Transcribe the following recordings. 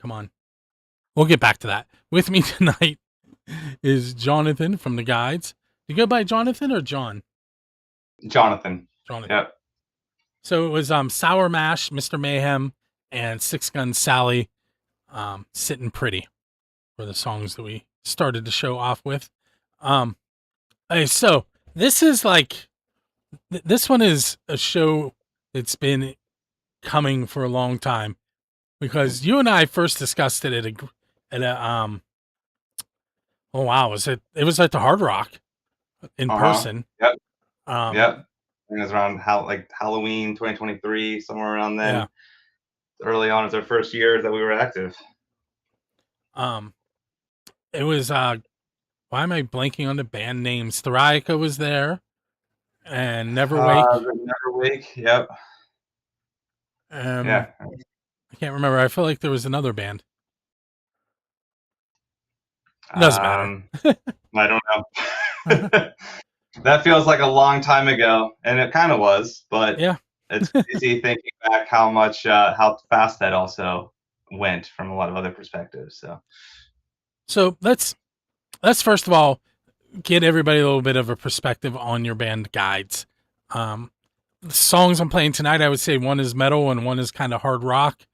Come on. We'll get back to that. With me tonight is Jonathan from the Guides. You go by Jonathan or John? Jonathan. Jonathan. Yep. So it was Sour Mash, Mr. Mayhem, and Six Gun Sally, Sitting Pretty were the songs that we started the show off with. So this is like, this one is a show that's been coming for a long time because you and I first discussed it at a oh wow, it was at the Hard Rock in person. Yep. Um, Yep. I think it was around Halloween 2023, somewhere around then. yeah. Early on, as our first year that we were active. It was why am I blanking on the band names? Theriaca was there, and Neverwake. Neverwake. Yep. Yeah. I can't remember. I feel like there was another band. Doesn't matter. I don't know. That feels like a long time ago, and it kind of was, but yeah, it's easy thinking back how fast that also went from a lot of other perspectives. So let's first of all get everybody a little bit of a perspective on your band Guides. The songs I'm playing tonight, I would say one is metal and one is kind of hard rock.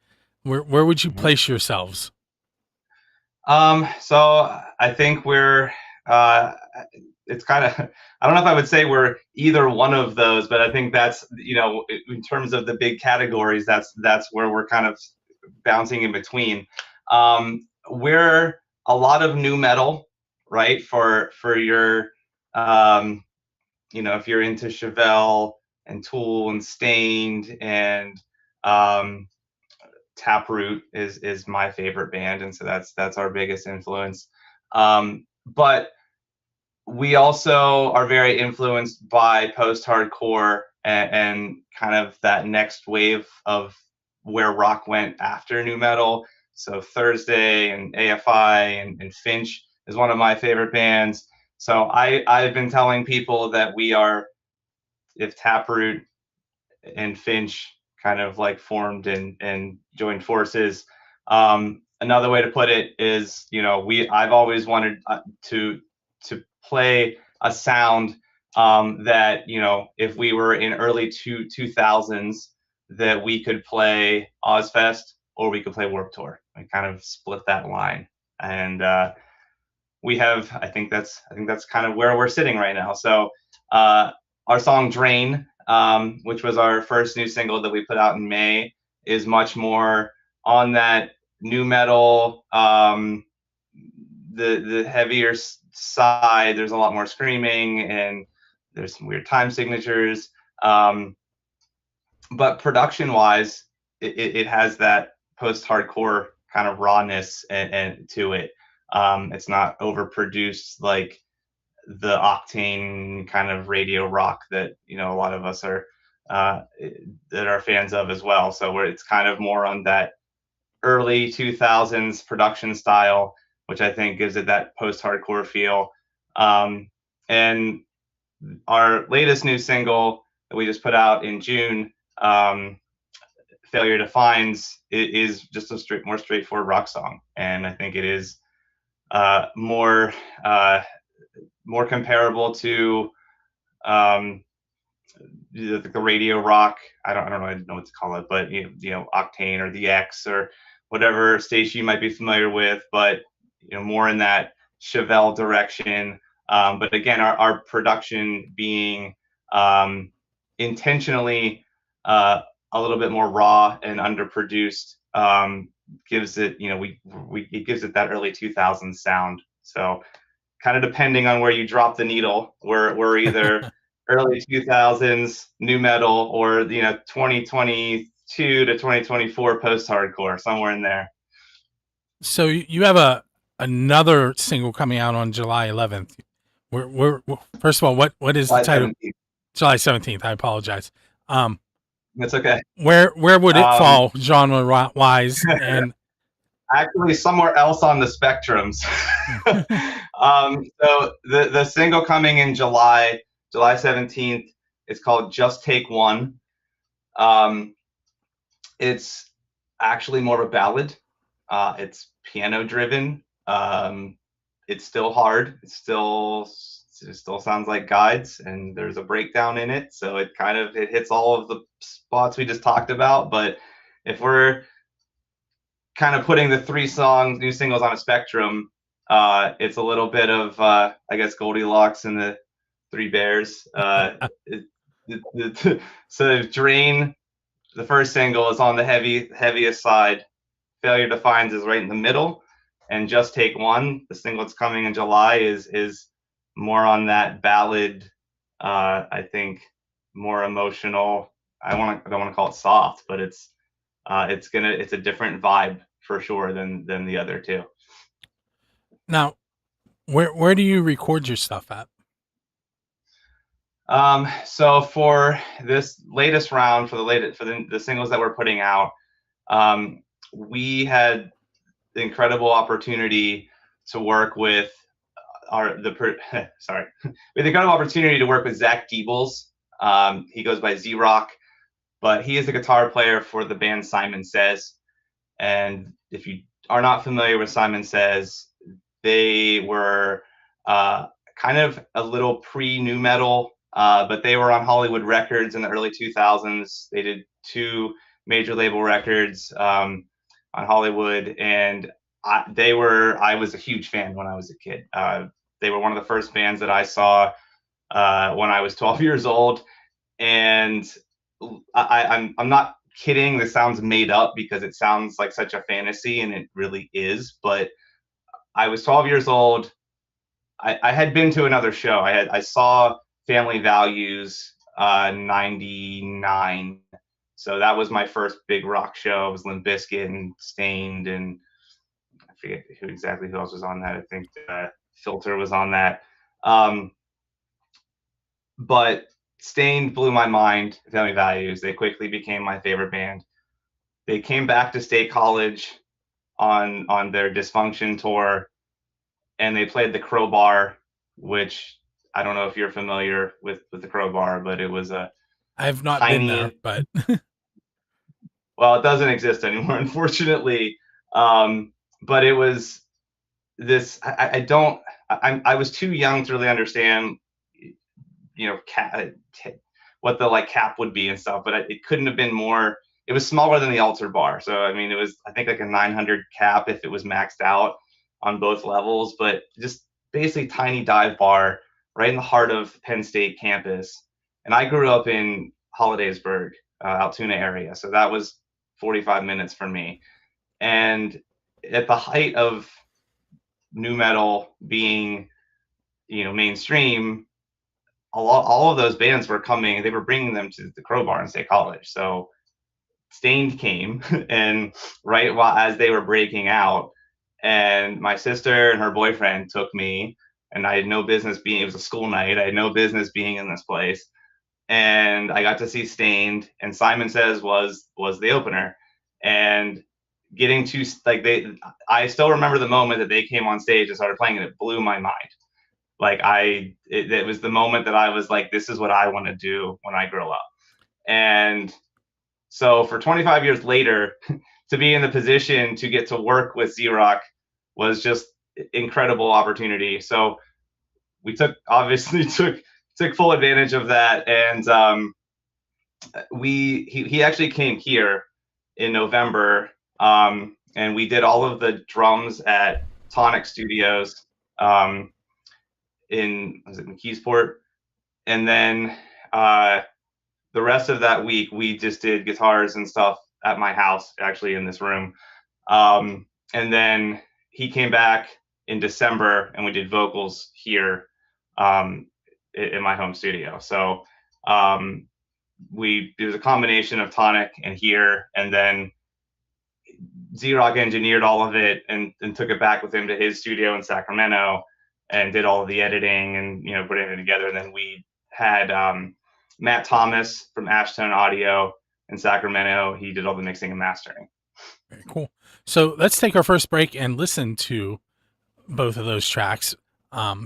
Where would you place yourselves? So I think we're it's kind of, I don't know if I would say we're either one of those, but I think that's, in terms of the big categories, that's where we're kind of bouncing in between. We're a lot of new metal, right? For your, if you're into Chevelle and Tool and Stained and Taproot is my favorite band, and so that's our biggest influence. But we also are very influenced by post-hardcore and kind of that next wave of where rock went after nu metal. So Thursday and AFI and Finch is one of my favorite bands. So I've been telling people that we are, if Taproot and Finch kind of like formed and joined forces. Another way to put it is, I've always wanted to play a sound that, if we were in early 2000s, that we could play Ozfest or we could play Warped Tour. We kind of split that line, and we have. I think that's kind of where we're sitting right now. So our song Drain, which was our first new single that we put out in May, is much more on that nu metal, the heavier side. There's a lot more screaming and there's some weird time signatures. But production wise, it has that post-hardcore kind of rawness and to it. It's not overproduced like the octane kind of radio rock that a lot of us are that are fans of as well. So where it's kind of more on that early 2000s production style, which I think gives it that post-hardcore feel. And our latest new single that we just put out in June, Failure Defines, is just a more straightforward rock song, and I think it is more comparable to the radio rock. I don't know what to call it, but Octane or the X or whatever station you might be familiar with, but more in that Chevelle direction. But again, our production being intentionally a little bit more raw and underproduced, gives it, it gives it that early 2000s sound. So kind of depending on where you drop the needle, we're either early 2000s nu metal or 2022 to 2024 post-hardcore, somewhere in there. So you have another single coming out on July 11th. We're first of all, what is the title? 17th. July 17th. I apologize. That's okay. Where would it fall genre wise? And actually somewhere else on the spectrums. So the single coming in July 17th, it's called Just Take One. It's actually more of a ballad. It's piano driven. It's still hard. It still sounds like guides, and there's a breakdown in it, so it hits all of the spots we just talked about. But if we're kind of putting the new singles on a spectrum, it's a little bit of I guess Goldilocks and the Three Bears. So Drain, the first single, is on the heaviest side. Failure Defines is right in the middle, and Just Take One, the single that's coming in July, is more on that ballad. I think more emotional. I don't want to call it soft, but it's a different vibe for sure than the other two. Now, where do you record your stuff at? So for this latest round, for the singles that we're putting out, we had the incredible opportunity to work with sorry, we had the incredible opportunity to work with Zach Diebels. He goes by Z-Rock, but he is the guitar player for the band Simon Says. And if you are not familiar with Simon Says, they were kind of a little pre-nu metal, but they were on Hollywood Records in the early 2000s. They did 2 major label records on Hollywood, and I was a huge fan when I was a kid. They were one of the first bands that I saw when I was 12 years old, and I'm not kidding. This sounds made up because it sounds like such a fantasy, and it really is. But I was 12 years old. I had been to another show. I saw Family Values '99. So that was my first big rock show. It was Limp Bizkit and Stained, and I forget who else was on that. I think Filter was on that. But Stained blew my mind. Family Values. They quickly became my favorite band. They came back to State College on their Dysfunction tour, and they played the Crowbar, which I don't know if you're familiar with the Crowbar, but it was a I have not been there, tiny. but Well, it doesn't exist anymore, unfortunately. But it was this. I don't. I was too young to really understand, what the like cap would be and stuff. But it couldn't have been more. It was smaller than the altar bar, so I mean, it was I think like a 900 cap if it was maxed out on both levels. But just basically tiny dive bar right in the heart of Penn State campus. And I grew up in Hollidaysburg, Altoona area, so that was 45 minutes for me. And at the height of nu metal being, mainstream, all of those bands were coming. They were bringing them to the Crowbar and State College. So Stained came, and right while as they were breaking out, and my sister and her boyfriend took me, and I had no business being. It was a school night. I had no business being in this place, and I got to see Stained, and Simon Says was the opener, and getting to like I still remember the moment that they came on stage and started playing, and it blew my mind. Like it was the moment that I was like, this is what I want to do when I grow up. And so for 25 years later, to be in the position to get to work with Z-Rock was just incredible opportunity. So we obviously took full advantage of that, and he actually came here in November, and we did all of the drums at Tonic Studios in Keysport, and then the rest of that week we just did guitars and stuff at my house, actually in this room. And then he came back in December, and we did vocals here in my home studio. So it was a combination of Tonic and here, and then Z-Rock engineered all of it and took it back with him to his studio in Sacramento and did all of the editing and putting it together. And then we had Matt Thomas from Ashtone Audio in Sacramento. He did all the mixing and mastering. very cool. So let's take our first break and listen to both of those tracks,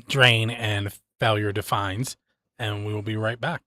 Drain and Failure Defines, and we will be right back.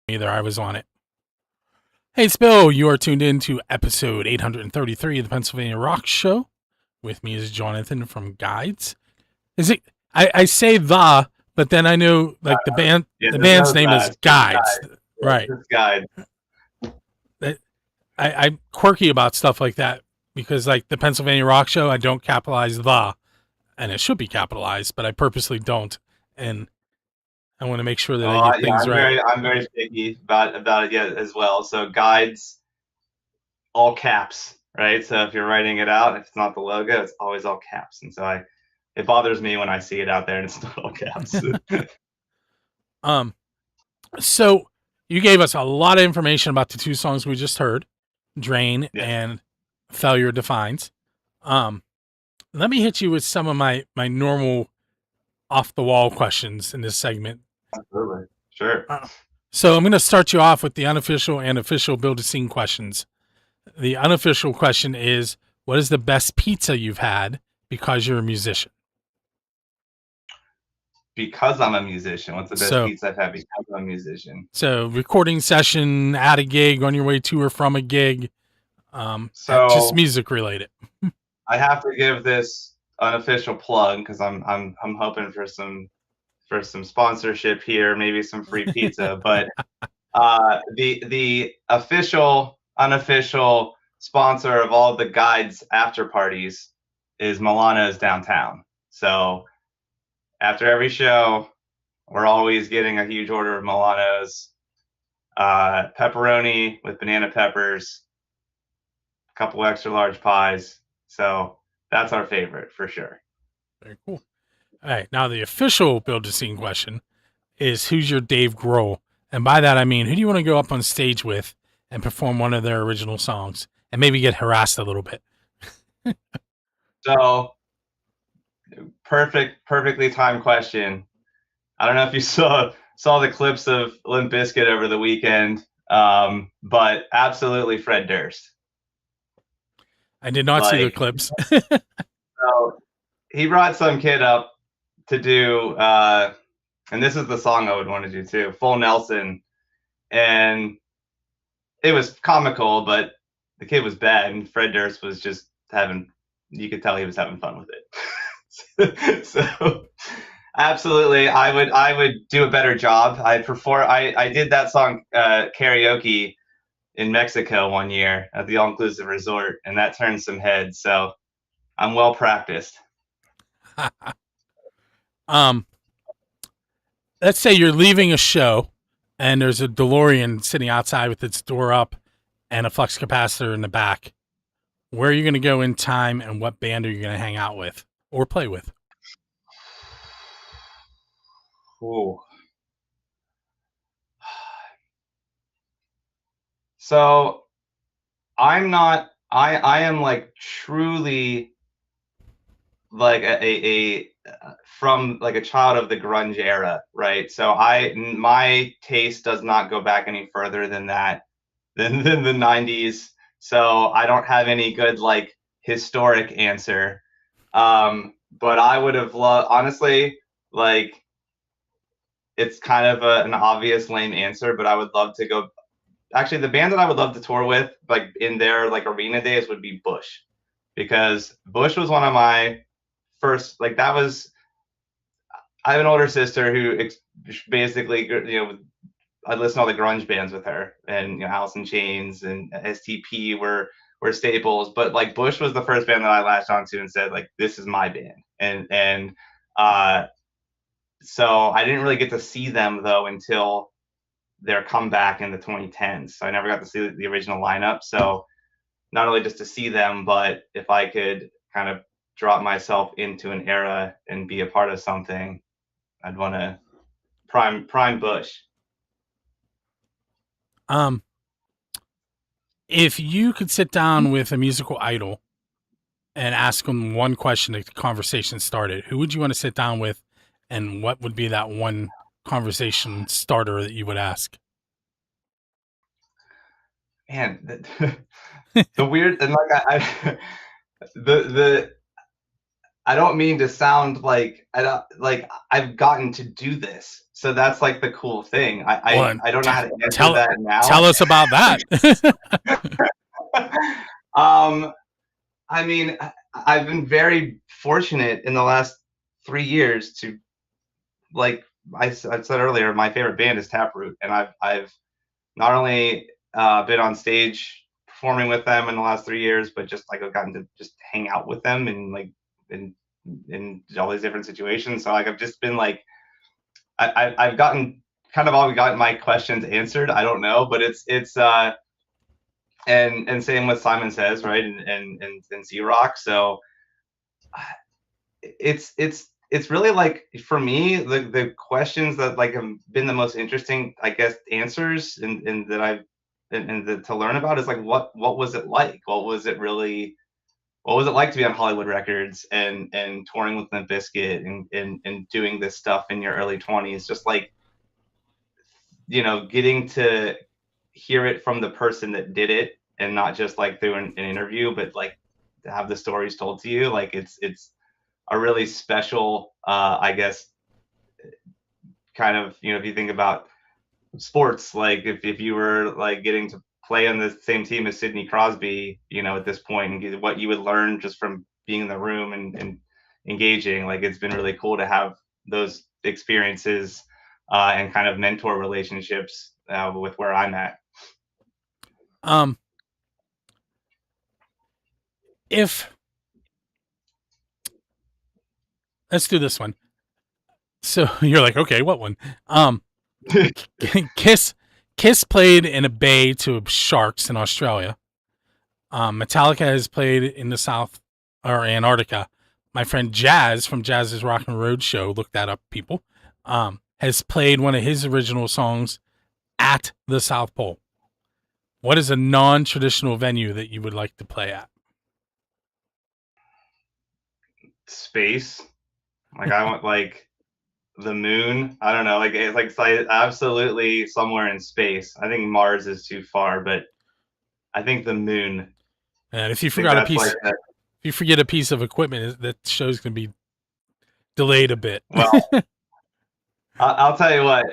either. I was on it. Hey, it's Bill. You are tuned in to episode 833 of the Pennsylvania Rock Show. With me is Jonathan from Guides. Is it? I say the, but then I know like the band's name is Guides, right? It's Guide. I'm quirky about stuff like that because like the Pennsylvania Rock Show, I don't capitalize the, and it should be capitalized, but I purposely don't, and I want to make sure that I get things right. I'm very picky about it as well. So Guides, all caps, right? So if you're writing it out, if it's not the logo, it's always all caps. And so it bothers me when I see it out there and it's not all caps. So you gave us a lot of information about the two songs we just heard, Drain and Failure Defines. Let me hit you with some of my normal off the wall questions in this segment. Absolutely. Sure. So I'm going to start you off with the unofficial and official build a scene questions. The unofficial question is, what is the best pizza you've had because you're a musician? Because I'm a musician. What's the best pizza I've had because I'm a musician? So recording session, at a gig, on your way to or from a gig, just music related. I have to give this unofficial plug because I'm hoping for some sponsorship here, maybe some free pizza. But the official, unofficial sponsor of all the Guides after parties is Milano's downtown. So after every show, we're always getting a huge order of Milano's, pepperoni with banana peppers, a couple extra large pies. So that's our favorite for sure. Very cool. All right. Now the official build a scene question is, who's your Dave Grohl? And by that, I mean, who do you want to go up on stage with and perform one of their original songs and maybe get harassed a little bit? So perfectly timed question. I don't know if you saw the clips of Limp Bizkit over the weekend, but absolutely Fred Durst. I did not see the clips. So he brought some kid up to do, and this is the song I would want to do too, Full Nelson, and it was comical, but the kid was bad, and Fred Durst was just you could tell he was having fun with it. So absolutely, I would do a better job. I did that song karaoke in Mexico one year at the all-inclusive resort, and that turned some heads. So I'm well practiced. Let's say you're leaving a show and there's a DeLorean sitting outside with its door up and a flux capacitor in the back. Where are you going to go in time, and what band are you going to hang out with or play with? Ooh. So I am like truly like a from like a child of the grunge era, right? So my taste does not go back any further than that, than the 90s. So I don't have any good like historic answer. But I would have loved, honestly, like it's kind of an obvious lame answer, but I would love to go. Actually, the band that I would love to tour with, like in their like arena days, would be Bush, because Bush was one of my first, like that was. I have an older sister who basically, I listened to all the grunge bands with her, and Alice in Chains and STP were staples, but like Bush was the first band that I latched onto and said like, this is my band, and so I didn't really get to see them though until their comeback in the 2010s. So I never got to see the original lineup. So not only just to see them, but if I could kind of drop myself into an era and be a part of something, I'd want to prime Bush. If you could sit down with a musical idol and ask them one question to get the conversation started, who would you want to sit down with, and what would be that one conversation starter that you would ask? Man, the weird, and like the I don't mean to sound like I don't like I've gotten to do this. So that's like the cool thing. Well, I don't know how to answer tell that now. tell us about that. um, I mean, I've been very fortunate in the last 3 years to like I said earlier, my favorite band is Taproot, and I've not only been on stage performing with them in the last 3 years, but just like I've gotten to just hang out with them and like in in all these different situations. So like I've just been like I've gotten kind of all gotten my questions answered. I don't know, but it's and same with Simon Says, right, and Z Rock. So it's really like for me the questions that like have been the most interesting, I guess, answers and that I've to learn about is like what was it like? What was it like to be on Hollywood Records and touring with Limp Bizkit and doing this stuff in your early 20s? Just like, getting to hear it from the person that did it and not just like through an interview, but like to have the stories told to you. Like it's a really special, I guess, kind of, if you think about sports, like if you were like getting to play on the same team as Sidney Crosby, at this point, and what you would learn just from being in the room and engaging, like it's been really cool to have those experiences and kind of mentor relationships with where I'm at. um, if let's do this one. So you're like, okay, what one? Kiss Kiss played in a bay to sharks in Australia. Metallica has played in the South or Antarctica. My friend Jazz from Jazz's Rock and Road Show, look that up, people, has played one of his original songs at the South Pole. What is a non-traditional venue that you would like to play at? Space, like I want like the moon. I don't know, like it's like absolutely somewhere in space. I think Mars is too far, but I think the moon. And I think that's like if you forget a piece of equipment, that show's going to be delayed a bit. well, I'll tell you what,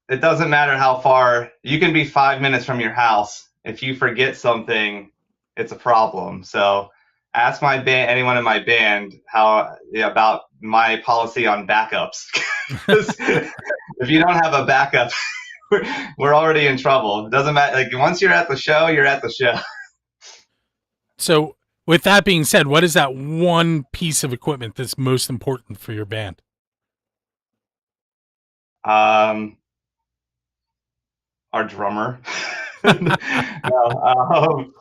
it doesn't matter how far you can be 5 minutes from your house. If you forget something, it's a problem. So ask my band, anyone in my band, how about my policy on backups. Because if you don't have a backup, we're already in trouble. It doesn't matter. Like once you're at the show, you're at the show. So, with that being said, what is that one piece of equipment that's most important for your band? Um, our drummer. No,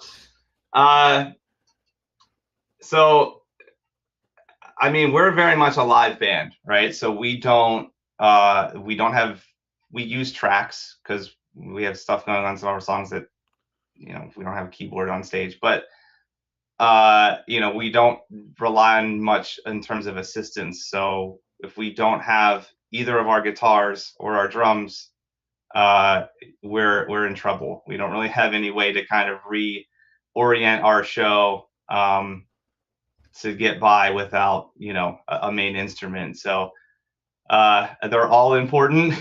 uh, so I mean, we're very much a live band, right? So we don't have we use tracks because we have stuff going on some of our songs that we don't have a keyboard on stage, but we don't rely on much in terms of assistance. So if we don't have either of our guitars or our drums, uh, we're in trouble. We don't really have any way to kind of reorient our show to get by without a main instrument. So they're all important.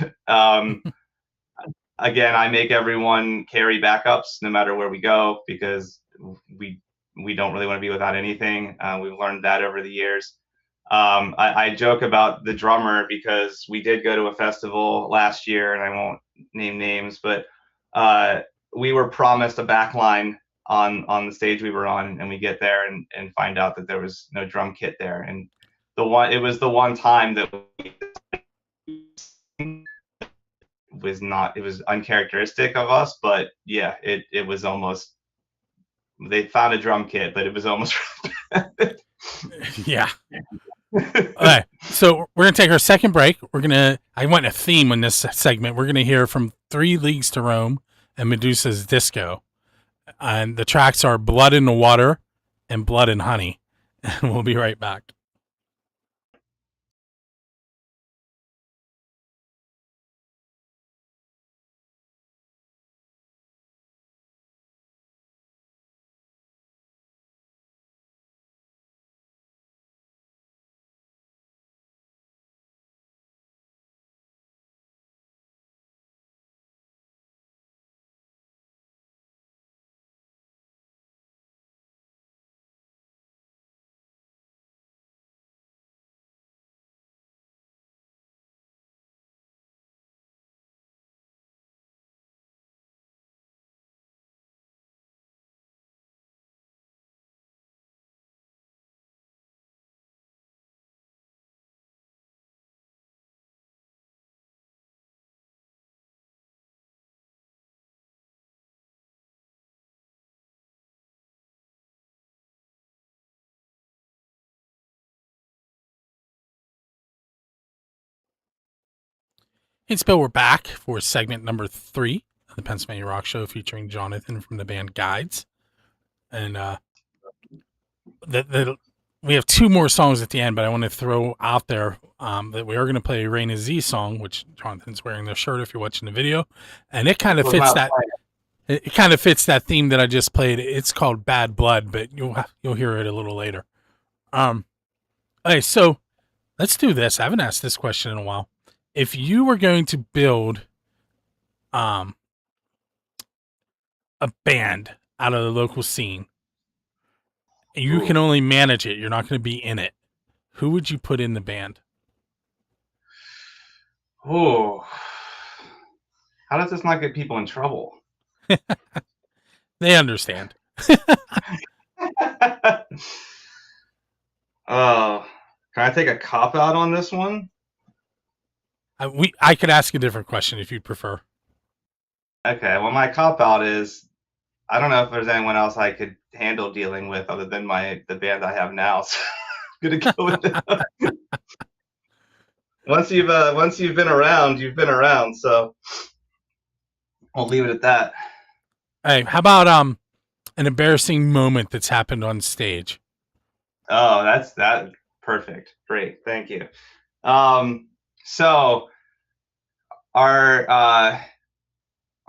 Again, I make everyone carry backups no matter where we go because we we don't really want to be without anything. We've learned that over the years. I joke about the drummer because we did go to a festival last year, and I won't name names, but uh, we were promised a back line on the stage we were on, and we get there and find out that there was no drum kit there. And it was the one time that was not it was uncharacteristic of us, but yeah, it was almost they found a drum kit, but it was almost Yeah. Okay. So we're gonna take our second break. I went a theme in this segment. We're gonna hear from Three Leagues to Rome and Medusa's Disco, and the tracks are Blood in the Water and Blood and Honey. And we'll be right back. It's Bill. We're back for segment number 3 of the Pennsylvania Rock Show featuring Jonathan from the band Guides. And we have 2 more songs at the end, but I want to throw out there that we are going to play a Rain Z song, which Jonathan's wearing their shirt if you're watching the video. And it kind of fits that. It kind of fits that theme that I just played. It's called Bad Blood, but you'll hear it a little later. Okay, so let's do this. I haven't asked this question in a while. If you were going to build a band out of the local scene, and you can only manage it, you're not going to be in it, who would you put in the band? Oh, how does this not get people in trouble? They understand. Oh, can I take a cop out on this one? I could ask a different question if you'd prefer. Okay, well, my cop out is I don't know if there's anyone else I could handle dealing with other than the band I have now. So I'm gonna go with it. Once you've been around, you've been around. So I'll leave it at that. Hey, how about an embarrassing moment that's happened on stage? Oh, that's perfect. Great, thank you. So our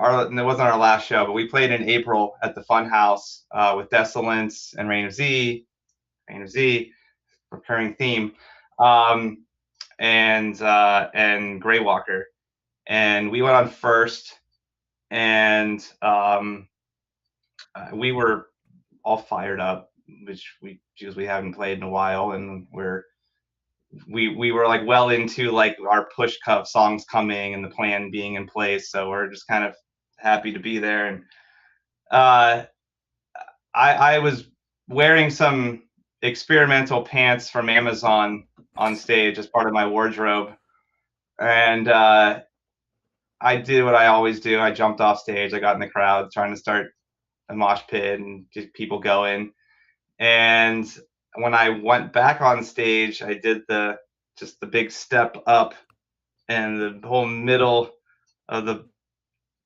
it wasn't our last show, but we played in April at the Fun House with Desolence and Rain of Z, recurring theme, and Grey Walker, and we went on first, and we were all fired up, because we haven't played in a while, and we were like well into like our push cup songs coming and the plan being in place, so we're just kind of happy to be there. And I was wearing some experimental pants from Amazon on stage as part of my wardrobe, and I did what I always do. I jumped off stage. I got in the crowd trying to start a mosh pit and get people going. And when I went back on stage, I did the big step up, and the whole middle of the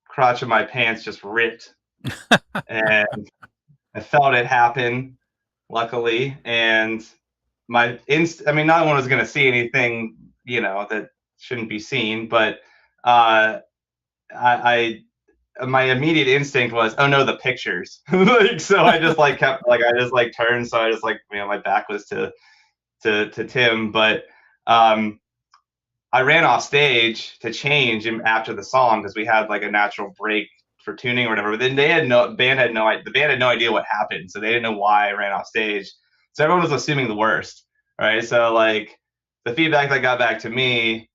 crotch of my pants just ripped. And I felt it happen, luckily. And not one was going to see anything, that shouldn't be seen, but my immediate instinct was, oh no, the pictures. So I just turned. So I just my back was to Tim, but I ran off stage to change after the song because we had like a natural break for tuning or whatever. But then the band had no idea what happened, so they didn't know why I ran off stage. So everyone was assuming the worst, right? So like the feedback that got back to me,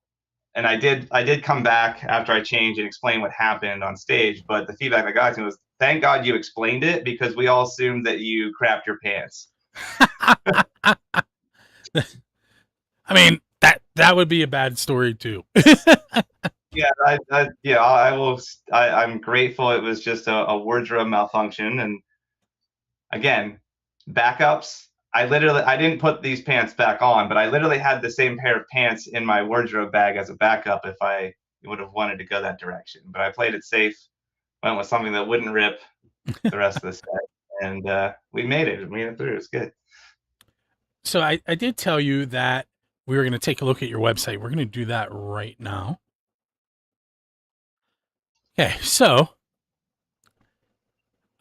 and I did come back after I changed and explain what happened on stage. But the feedback I got to me was, thank God you explained it, because we all assumed that you crapped your pants. I mean, that would be a bad story too. Yeah, I will. I'm grateful it was just a wardrobe malfunction. And again, backups. I didn't put these pants back on, but I literally had the same pair of pants in my wardrobe bag as a backup if I would have wanted to go that direction. But I played it safe, went with something that wouldn't rip the rest of the set, and we made it. We made it through. It's good. So I did tell you that we were going to take a look at your website. We're going to do that right now. Okay, so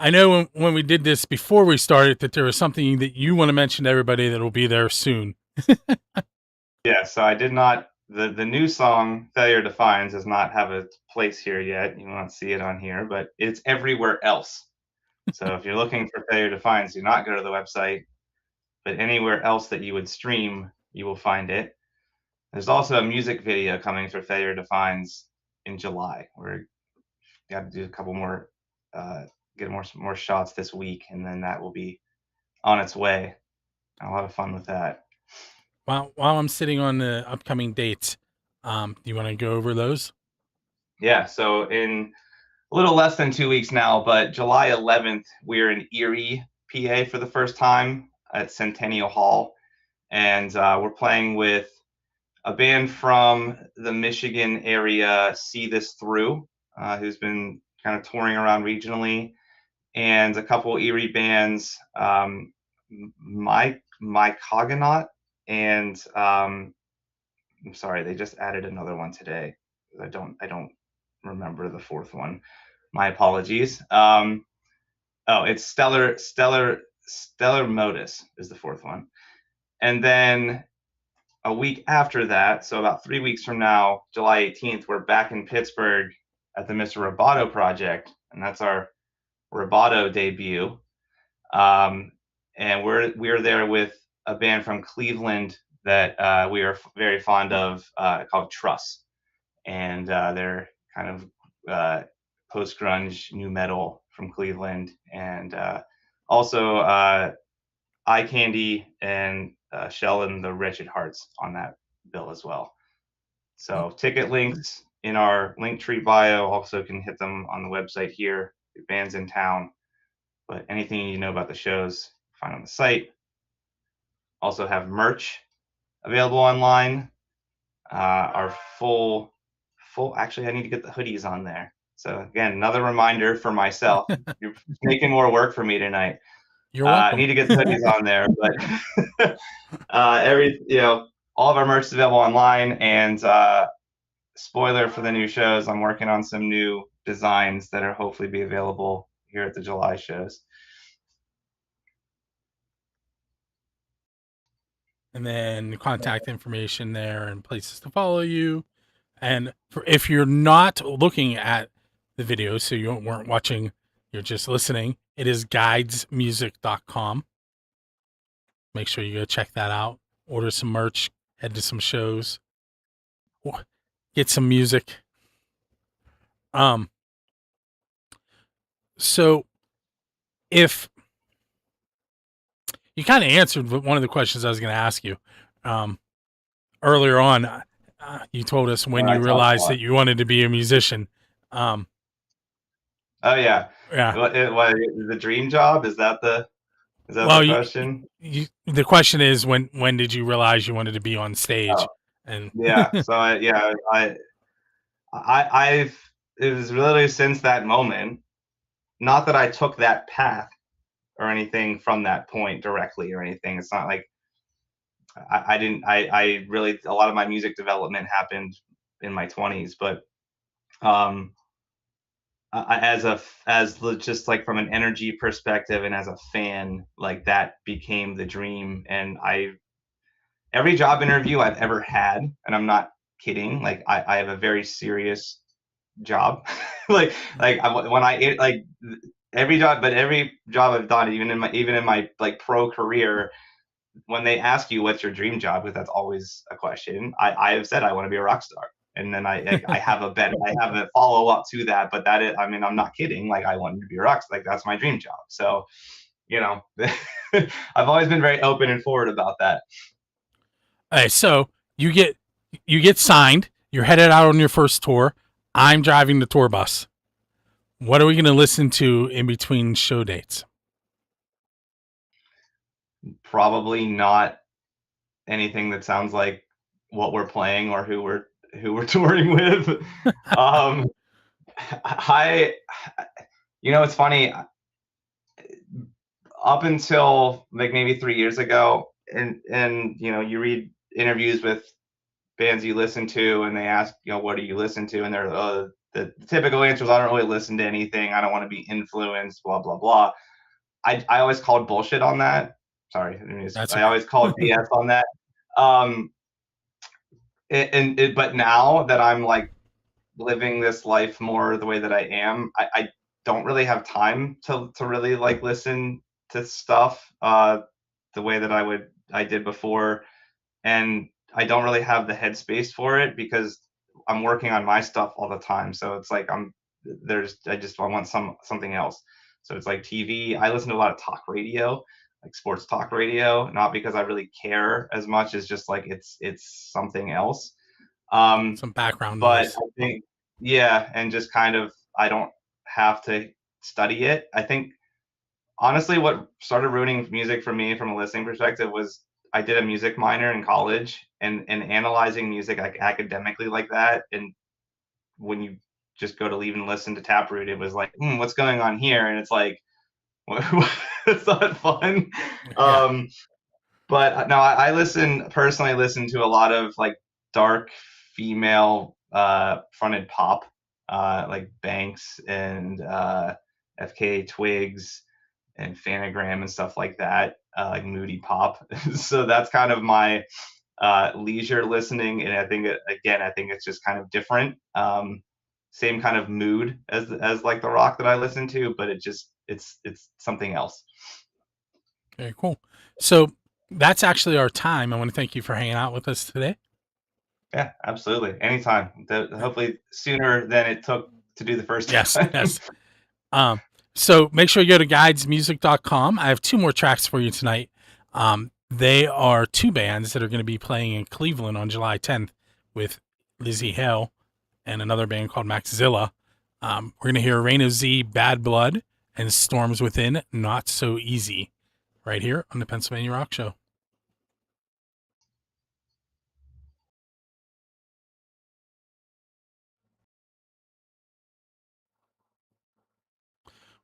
I know when we did this before we started that there was something that you want to mention to everybody that will be there soon. Yeah, so I did not. The new song "Failure Defines" does not have a place here yet. You won't see it on here, but it's everywhere else. So if you're looking for "Failure Defines," do not go to the website, but anywhere else that you would stream, you will find it. There's also a music video coming for "Failure Defines" in July. We're got to do a couple more, get more shots this week, and then that will be on its way. A lot of fun with that. While I'm sitting on the upcoming dates, do you want to go over those? Yeah, so in a little less than 2 weeks now, but July 11th, we're in Erie, PA for the first time at Centennial Hall, and we're playing with a band from the Michigan area, See This Through, who's been kind of touring around regionally, and a couple Erie bands, my Cogonaut, and I'm sorry, they just added another one today. I don't remember the fourth one. My apologies. Oh, it's Stellar Modus is the fourth one. And then a week after that, so about 3 weeks from now, July 18th, we're back in Pittsburgh at the Mr. Roboto project, and that's our Roboto debut. And we're there with a band from Cleveland that we are very fond of, called Truss, and they're kind of post grunge new metal from Cleveland, and also Eye Candy and Shell and the Wretched Hearts on that bill as well. So ticket links in our Linktree bio. Also can hit them on the website here. Bands in town, but anything you know about the shows, find on the site. Also have merch available online. Our full. Actually, I need to get the hoodies on there. So again, another reminder for myself. You're making more work for me tonight. You're I welcome. need to get the hoodies on there, but all of our merch is available online. And spoiler for the new shows, I'm working on some new designs that are hopefully be available here at the July shows. And then contact information there and places to follow you. And if you're not looking at the video, so you weren't watching, you're just listening, it is guidesmusic.com. Make sure you go check that out. Order some merch, head to some shows, get some music. So if you kind of answered one of the questions I was going to ask you earlier on, you told us when you realized that you wanted to be a musician. Oh yeah. Yeah. What the dream job? Is that the question? The question is when did you realize you wanted to be on stage? Oh, and yeah. So I've it was literally since that moment. Not that I took that path or anything from that point directly or anything. It's not like I didn't. I really a lot of my music development happened in my 20s, but um, as just like from an energy perspective and as a fan, like that became the dream. And every job interview I've ever had, and I'm not kidding, like I have a very serious job. like when I like every job, but every job I've done, even in my like pro career, when they ask you what's your dream job, because that's always a question, I have said I want to be a rock star. And then I have a follow up to that, but that is, I mean, I'm not kidding. Like I wanted to be a rock star. Like that's my dream job. So, I've always been very open and forward about that. All right, so you get signed. You're headed out on your first tour. I'm driving the tour bus. What are we going to listen to in between show dates? Probably not anything that sounds like what we're playing or who we're touring with. It's funny. Up until like maybe 3 years ago, and you read interviews with bands you listen to, and they ask, what do you listen to, and they're the typical answer is, I don't really listen to anything. I don't want to be influenced. Blah blah blah. I always called bullshit on that. Sorry, I always called BS on that. But now that I'm like living this life more the way that I am, I don't really have time to really like listen to stuff the way that I did before, and I don't really have the headspace for it because I'm working on my stuff all the time. So it's like I want something else. So it's like TV. I listen to a lot of talk radio, like sports talk radio, not because I really care as much as just like it's something else. Some background But noise. I think, yeah, and just kind of, I don't have to study it. I think honestly, what started ruining music for me from a listening perspective was I did a music minor in college, and analyzing music like academically like that, and when you just go to leave and listen to Taproot, it was like, what's going on here? And it's like, it's not fun. Yeah. But no, I listen to a lot of like dark female fronted pop, like Banks and FK Twigs and Fanagram and stuff like that, like moody pop. So that's kind of my leisure listening, and I think it's just kind of different. Same kind of mood as like the rock that I listen to, but it's something else. Very cool. So that's actually our time. I want to thank you for hanging out with us today. Yeah, absolutely. Anytime. Hopefully sooner than it took to do the first Yes, time. yes. So make sure you go to guidesmusic.com. I have 2 more tracks for you tonight. They are 2 bands that are going to be playing in Cleveland on July 10th with Lizzie Hale and another band called Maxzilla. We're going to hear Rain of Z, Bad Blood, and Storms Within, Not So Easy, right here on the Pennsylvania Rock Show.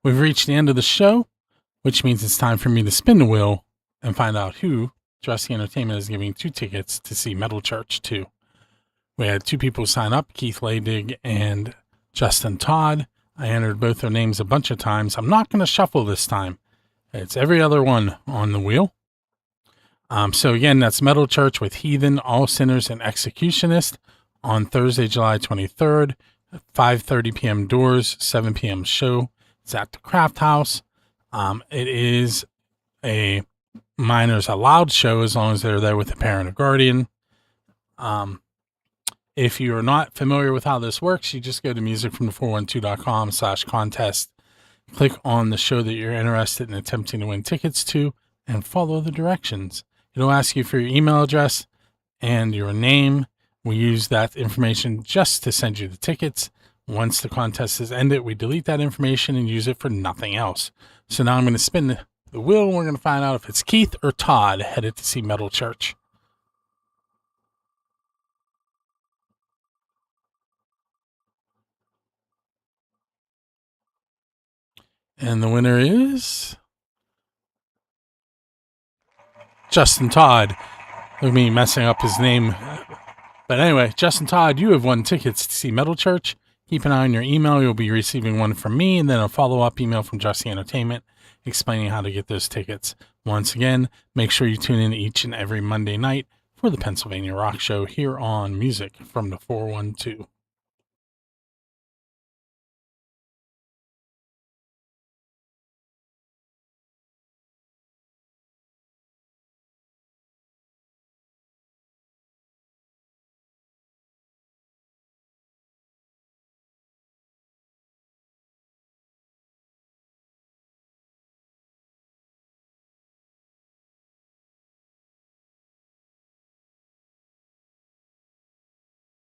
We've reached the end of the show, which means it's time for me to spin the wheel and find out who Dressy Entertainment is giving 2 tickets to see Metal Church to. We had 2 people sign up, Keith Laydig and Justin Todd. I entered both their names a bunch of times. I'm not going to shuffle this time. It's every other one on the wheel. So again, that's Metal Church with Heathen, All Sinners, and Executionist on Thursday, July 23rd, 5:30 p.m. doors, 7 p.m. show. It's at the Craft House. It is a minors allowed show as long as they're there with a parent or guardian. If you're not familiar with how this works, you just go to musicfromthe412.com/contest, click on the show that you're interested in attempting to win tickets to, and follow the directions. It'll ask you for your email address and your name. We use that information just to send you the tickets. Once the contest is ended, we delete that information and use it for nothing else. So now I'm going to spin the wheel, and we're going to find out if it's Keith or Todd headed to see Metal Church. And the winner is Justin Todd. Look at me messing up his name. But anyway, Justin Todd, you have won tickets to see Metal Church. Keep an eye on your email. You'll be receiving one from me and then a follow-up email from Dressy Entertainment explaining how to get those tickets. Once again, make sure you tune in each and every Monday night for the Pennsylvania Rock Show here on Music from the 412.